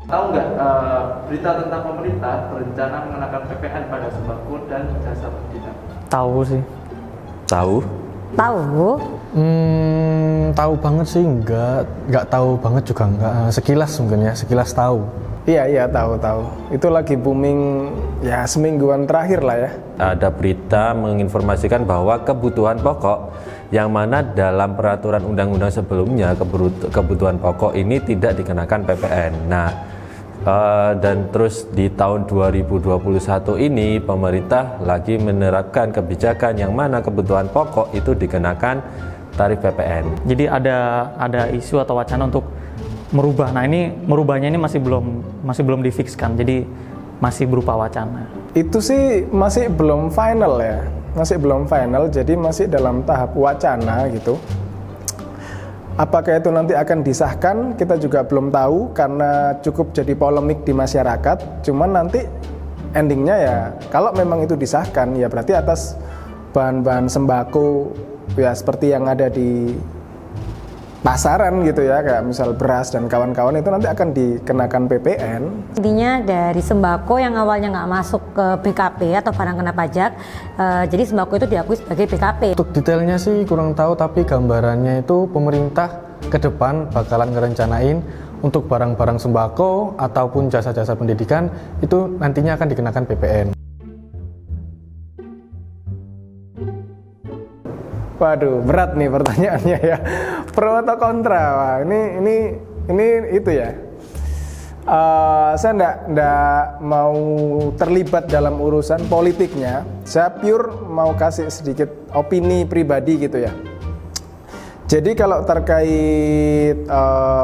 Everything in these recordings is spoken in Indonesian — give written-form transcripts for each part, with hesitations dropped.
Tahu nggak berita tentang pemerintah berencana mengenakan PPN pada sembako dan jasa pendidikan? Tahu sih. Tahu? Tahu? Tahu banget sih, nggak tahu banget juga nggak. Sekilas mungkin ya, sekilas tahu. Iya tahu. Itu lagi booming ya semingguan terakhir lah ya. Ada berita menginformasikan bahwa kebutuhan pokok yang mana dalam peraturan undang-undang sebelumnya kebutuhan pokok ini tidak dikenakan PPN. Nah, dan terus di tahun 2021 ini pemerintah lagi menerapkan kebijakan yang mana kebutuhan pokok itu dikenakan tarif PPN. Jadi ada isu atau wacana untuk merubah. Nah, ini merubahnya ini masih belum difikskan. Jadi masih berupa wacana. Itu sih masih belum final ya. Masih belum final, jadi masih dalam tahap wacana gitu. Apakah itu nanti akan disahkan, kita juga belum tahu karena cukup jadi polemik di masyarakat. Cuman nanti endingnya ya, kalau memang itu disahkan, ya berarti atas bahan-bahan sembako ya seperti yang ada di pasaran gitu ya, kayak misal beras dan kawan-kawan itu nanti akan dikenakan PPN. Intinya dari sembako yang awalnya nggak masuk ke BKP atau barang kena pajak, jadi sembako itu diakui sebagai BKP. Untuk detailnya sih kurang tahu, tapi gambarannya itu pemerintah ke depan bakalan ngerencanain untuk barang-barang sembako ataupun jasa-jasa pendidikan itu nantinya akan dikenakan PPN. Waduh, berat nih pertanyaannya ya. Pro atau kontra? Wah, ini itu ya. Saya enggak mau terlibat dalam urusan politiknya. Saya pure mau kasih sedikit opini pribadi gitu ya. Jadi kalau terkait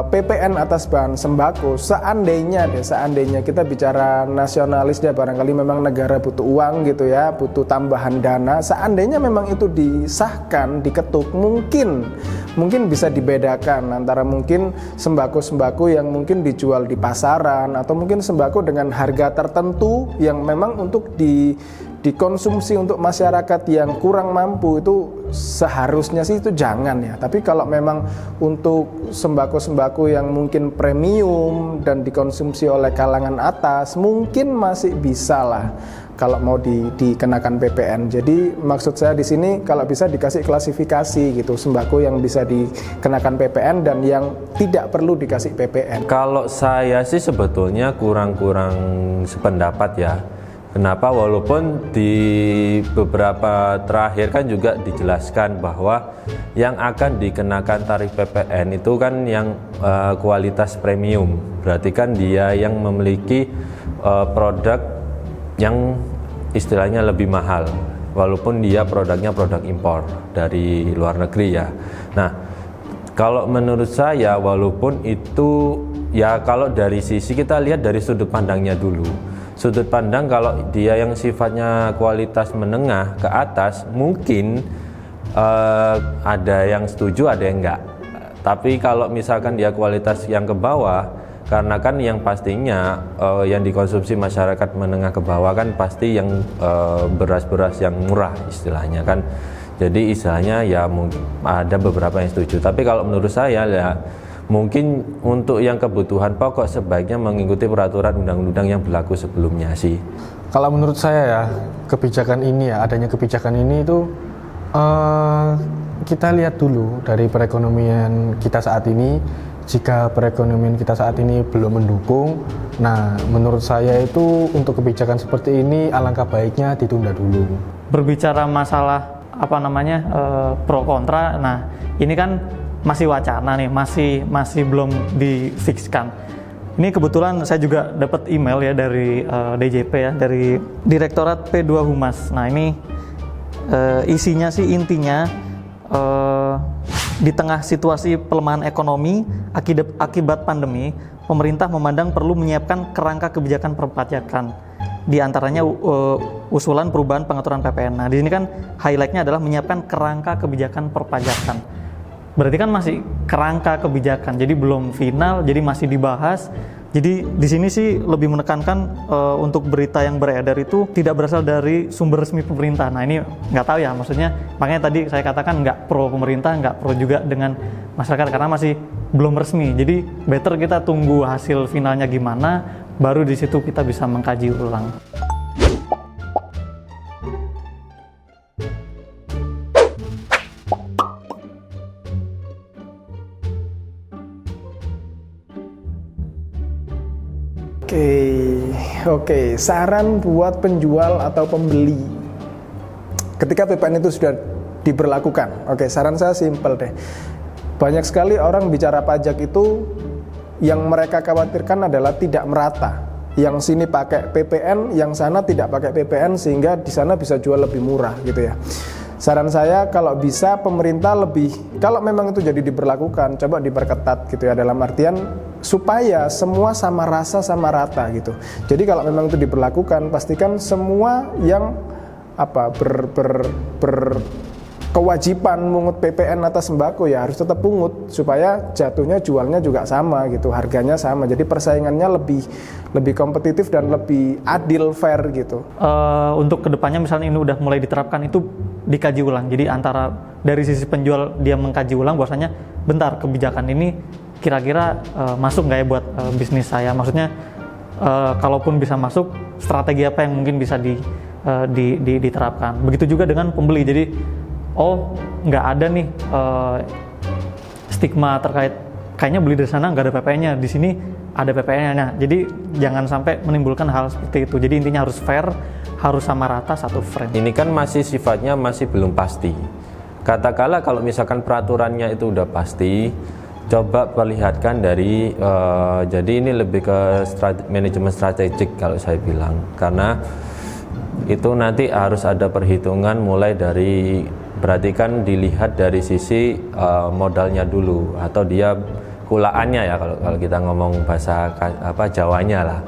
PPN atas bahan sembako, seandainya kita bicara nasionalis deh, barangkali memang negara butuh uang gitu ya, butuh tambahan dana. Seandainya memang itu disahkan, diketuk, mungkin bisa dibedakan antara mungkin sembako-sembako yang mungkin dijual di pasaran atau mungkin sembako dengan harga tertentu yang memang untuk dikonsumsi untuk masyarakat yang kurang mampu, itu seharusnya sih itu jangan ya. Tapi kalau memang untuk sembako-sembako yang mungkin premium dan dikonsumsi oleh kalangan atas, mungkin masih bisa lah kalau mau dikenakan PPN. Jadi maksud saya di sini kalau bisa dikasih klasifikasi gitu, sembako yang bisa dikenakan PPN dan yang tidak perlu dikasih PPN. Kalau saya sih sebetulnya kurang sependapat ya. Kenapa? Walaupun di beberapa terakhir kan juga dijelaskan bahwa yang akan dikenakan tarif PPN itu kan yang kualitas premium. Berarti kan dia yang memiliki produk yang istilahnya lebih mahal, walaupun dia produknya produk impor dari luar negeri ya. Nah, kalau menurut saya walaupun itu ya, kalau dari sisi kita lihat dari sudut pandangnya dulu. Sudut pandang kalau dia yang sifatnya kualitas menengah ke atas, mungkin ada yang setuju, ada yang enggak. Tapi kalau misalkan dia kualitas yang ke bawah, karena kan yang pastinya yang dikonsumsi masyarakat menengah ke bawah kan pasti yang beras-beras yang murah istilahnya kan. Jadi istilahnya ya ada beberapa yang setuju. Tapi kalau menurut saya ya mungkin untuk yang kebutuhan pokok sebaiknya mengikuti peraturan undang-undang yang berlaku sebelumnya sih. Kalau menurut saya ya, kebijakan ini ya, adanya kebijakan ini itu kita lihat dulu dari perekonomian kita saat ini. Jika perekonomian kita saat ini belum mendukung, nah menurut saya itu untuk kebijakan seperti ini alangkah baiknya ditunda dulu. Berbicara masalah pro kontra, nah ini kan masih wacana nih, masih belum difikskan. Ini kebetulan saya juga dapat email ya dari DJP ya, dari Direktorat P2 Humas. Nah ini isinya sih intinya di tengah situasi pelemahan ekonomi akibat pandemi, pemerintah memandang perlu menyiapkan kerangka kebijakan perpajakan. Di antaranya usulan perubahan pengaturan PPN. Nah di sini kan highlight-nya adalah menyiapkan kerangka kebijakan perpajakan. Berarti kan masih kerangka kebijakan, jadi belum final, jadi masih dibahas. Jadi di sini sih lebih menekankan untuk berita yang beredar itu tidak berasal dari sumber resmi pemerintah. Nah ini nggak tahu ya, maksudnya makanya tadi saya katakan nggak pro pemerintah, nggak pro juga dengan masyarakat karena belum resmi. Jadi better kita tunggu hasil finalnya gimana, baru di situ kita bisa mengkaji ulang. Oke, saran buat penjual atau pembeli ketika PPN itu sudah diberlakukan. Oke, saran saya simpel deh. Banyak sekali orang bicara pajak itu yang mereka khawatirkan adalah tidak merata. Yang sini pakai PPN, yang sana tidak pakai PPN, sehingga di sana bisa jual lebih murah gitu ya. Saran saya kalau bisa pemerintah kalau memang itu jadi diberlakukan, coba diperketat gitu ya, dalam artian supaya semua sama rasa sama rata gitu. Jadi kalau memang itu diberlakukan, pastikan semua yang kewajiban mungut PPN atas sembako ya harus tetap pungut, supaya jatuhnya jualnya juga sama gitu, harganya sama. Jadi persaingannya lebih kompetitif dan lebih adil, fair gitu. Untuk kedepannya misalnya ini udah mulai diterapkan, itu dikaji ulang. Jadi antara dari sisi penjual dia mengkaji ulang bahwasanya bentar, kebijakan ini kira-kira masuk nggak ya buat bisnis saya. Maksudnya kalaupun bisa masuk, strategi apa yang mungkin bisa diterapkan. Begitu juga dengan pembeli. Jadi nggak ada nih stigma terkait kayaknya beli dari sana nggak ada PPN-nya, di sini ada PPN-nya. Jadi jangan sampai menimbulkan hal seperti itu. Jadi intinya harus fair, harus sama rata, satu frame. Ini kan masih sifatnya masih belum pasti. Katakanlah kalau misalkan peraturannya itu udah pasti, coba perlihatkan dari jadi ini lebih ke manajemen strategik kalau saya bilang, karena itu nanti harus ada perhitungan mulai dari, berarti kan dilihat dari sisi modalnya dulu, atau dia kulaannya ya kalau kita ngomong bahasa Jawanya lah.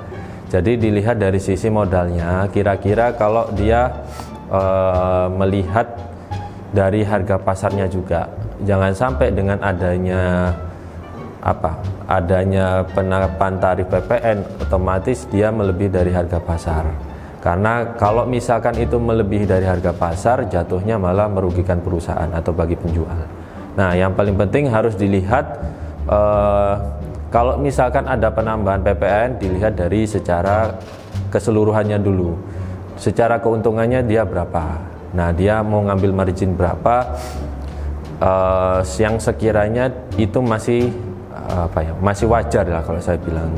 Jadi dilihat dari sisi modalnya, kira-kira kalau dia melihat dari harga pasarnya juga, jangan sampai dengan adanya penerapan tarif PPN otomatis dia melebihi dari harga pasar. Karena kalau misalkan itu melebihi dari harga pasar, jatuhnya malah merugikan perusahaan atau bagi penjual. Nah, yang paling penting harus dilihat kalau misalkan ada penambahan PPN, dilihat dari secara keseluruhannya dulu. Secara keuntungannya dia berapa? Nah, dia mau ngambil margin berapa? Yang sekiranya itu masih wajar lah kalau saya bilang.